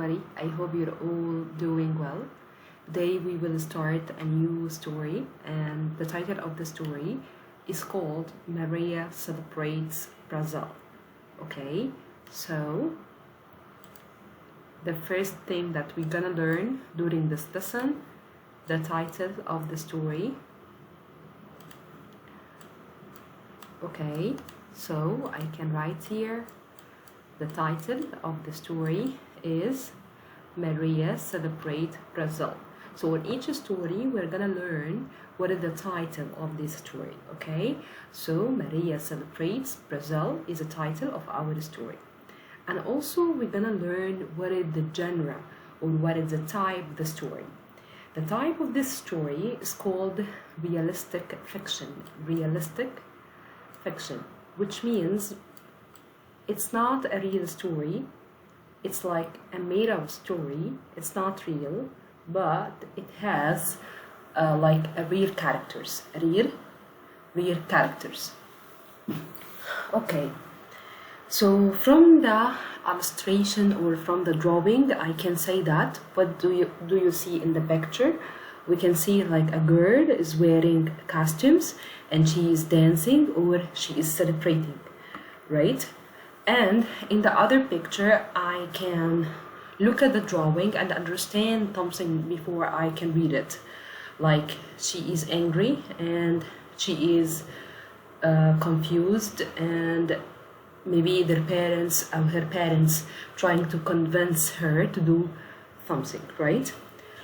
everybody. I hope you're all doing well. Today we will start a new story, and the title of the story is called Maria Celebrates Brazil. Okay, so the first thing that we're gonna learn during this lesson, the title of the story. Okay, so I can write here. The title of the story is Maria Celebrates Brazil. So in each story, we're gonna learn what is the title of this story, okay? So Maria Celebrates Brazil is the title of our story. And also we're gonna learn what is the genre or what is the type of the story. The type of this story is called realistic fiction. Realistic fiction, which means it's not a real story. It's like a made-up story. It's not real, but it has like a real characters. Real characters. Okay. So from the illustration or from the drawing, I can say that. What do you see in the picture? We can see like a girl is wearing costumes and she is dancing or she is celebrating, right? And in the other picture, I can look at the drawing and understand something before I can read it. Like she is angry and she is confused, and maybe her parents trying to convince her to do something, right?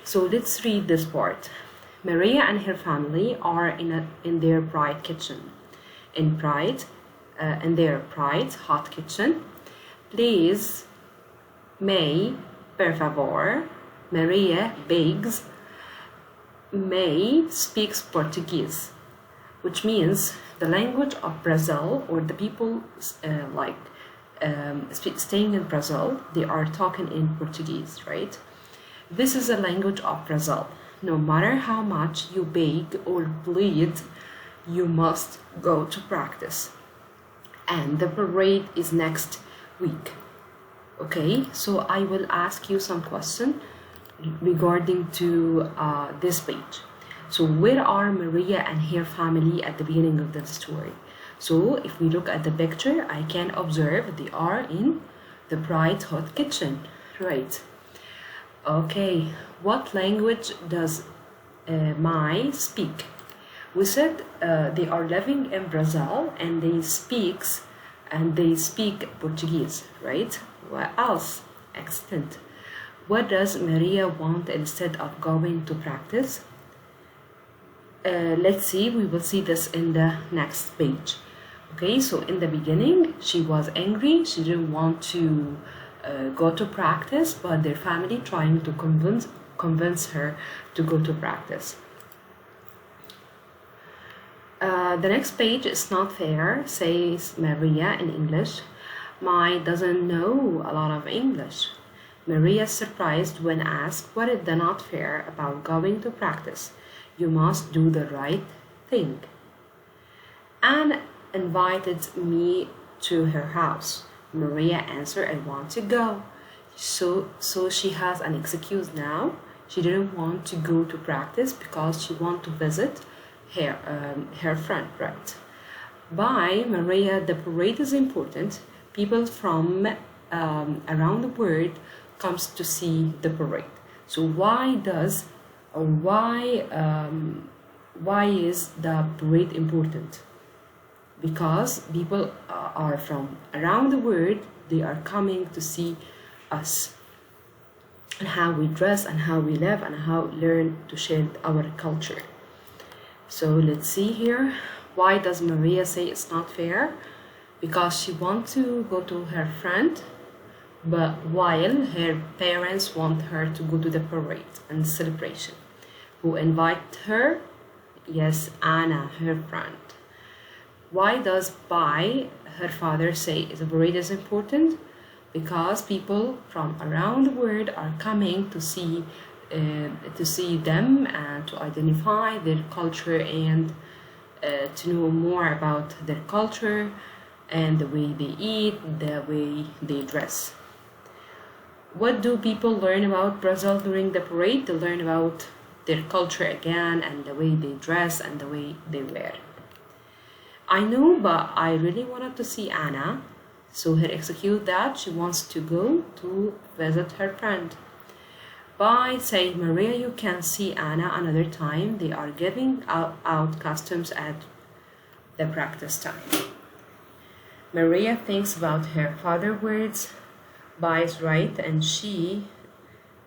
So let's read this part. Maria and her family are in their pride kitchen. In their pride hot kitchen. Please, May, per favor. Maria begs. May speaks Portuguese, which means the language of Brazil, or the people staying in Brazil, they are talking in Portuguese, right? This is the language of Brazil. No matter how much you beg or plead, you must go to practice. And the parade is next week. Okay, so I will ask you some questions regarding to this page. So where are Maria and her family at the beginning of the story? So if we look at the picture, I can observe they are in the bright hot kitchen, right? Okay, what language does Mai speak? We said they are living in Brazil and they speak Portuguese, right? What else? Excellent. What does Maria want instead of going to practice? Let's see, we will see this in the next page. Okay, so in the beginning, she was angry. She didn't want to go to practice, but their family trying to convince her to go to practice. The next page is not fair, says Maria in English. Mai doesn't know a lot of English. Maria is surprised when asked what is the not fair about going to practice. You must do the right thing. Anne invited me to her house. Maria answered, I want to go. So she has an excuse now. She didn't want to go to practice because she wanted to visit her friend, right? By Maria, the parade is important. People from around the world comes to see the parade. So why is the parade important? Because people are from around the world. They are coming to see us and how we dress and how we live and how learn to share our culture. So let's see here. Why does Maria say it's not fair? Because she wants to go to her friend, but while her parents want her to go to the parade and celebration. Who invite her? Yes, Anna, her friend. Why does her father say the parade is important? Because people from around the world are coming to see them and to identify their culture and to know more about their culture and the way they eat, the way they dress. what do people learn about Brazil during the parade? They learn about their culture again, and the way they dress and the way they wear. I know, but I really wanted to see Anna, so her execute that she wants to go to visit her friend. By saying, Maria, you can see Anna another time. They are giving out costumes at the practice time. Maria thinks about her father's words. Bai is right, and she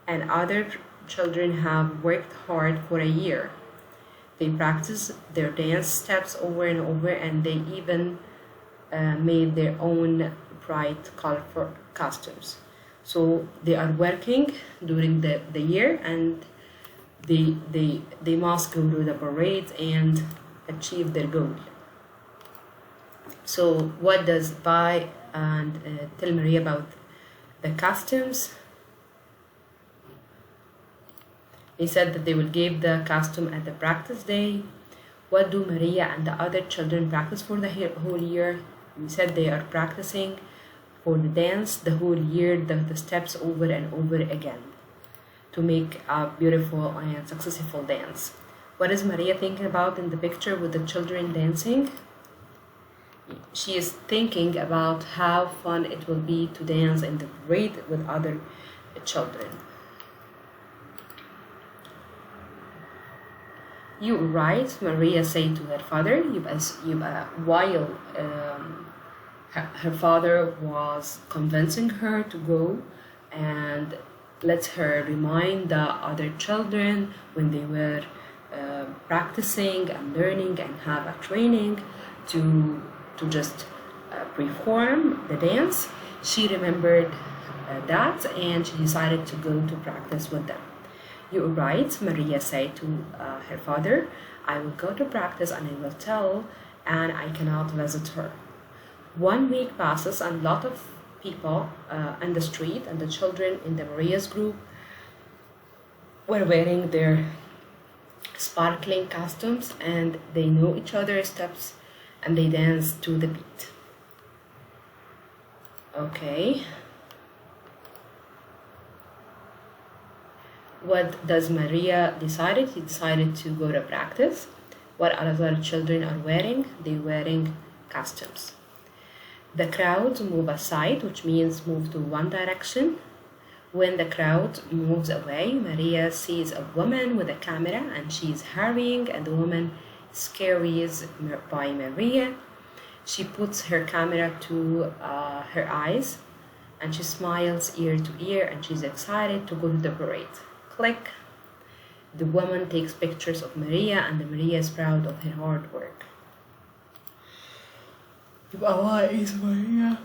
and other children have worked hard for a year. They practice their dance steps over and over, and they even made their own bright, colorful costumes. So they are working during the year, and they must go to the parade and achieve their goal. So what does Bai and tell Maria about the costumes? He said that they will give the costume at the practice day. What do Maria and the other children practice for the whole year? We said they are practicing for the dance the whole year, the steps over and over again to make a beautiful and successful dance. What is Maria thinking about in the picture with the children dancing? She is thinking about how fun it will be to dance in the parade with other children. You right, Maria said to her father, while her father was convincing her to go and let her remind the other children when they were practicing and learning and have a training to just perform the dance. She remembered that, and she decided to go to practice with them. You're right, Maria said to her father, I will go to practice and I will tell Anne I cannot visit her. 1 week passes, and a lot of people in the street and the children in the Maria's group were wearing their sparkling costumes, and they know each other's steps and they dance to the beat. Okay. What does Maria decided? She decided to go to practice. What other children are wearing? They're wearing costumes. The crowd move aside, which means move to one direction. When the crowd moves away, Maria sees a woman with a camera, and she's hurrying, and the woman scares by Maria. She puts her camera to her eyes, and she smiles ear to ear, and she's excited to go to the parade. Click. The woman takes pictures of Maria, and Maria is proud of her hard work. Why is Maria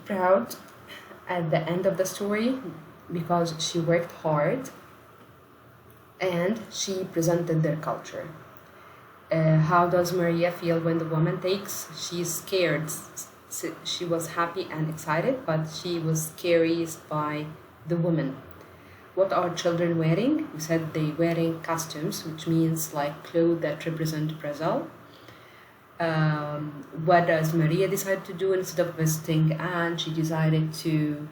proud at the end of the story? Because she worked hard and she presented their culture. How does Maria feel when the woman takes? She's scared. She was happy and excited, but she was scared by the woman. What are children wearing? We said they wearing costumes, which means like clothes that represent Brazil. What does Maria decide to do instead of visiting Anne? She decided to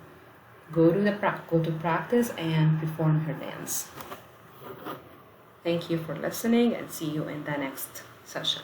go to practice and perform her dance. Thank you for listening, and see you in the next session.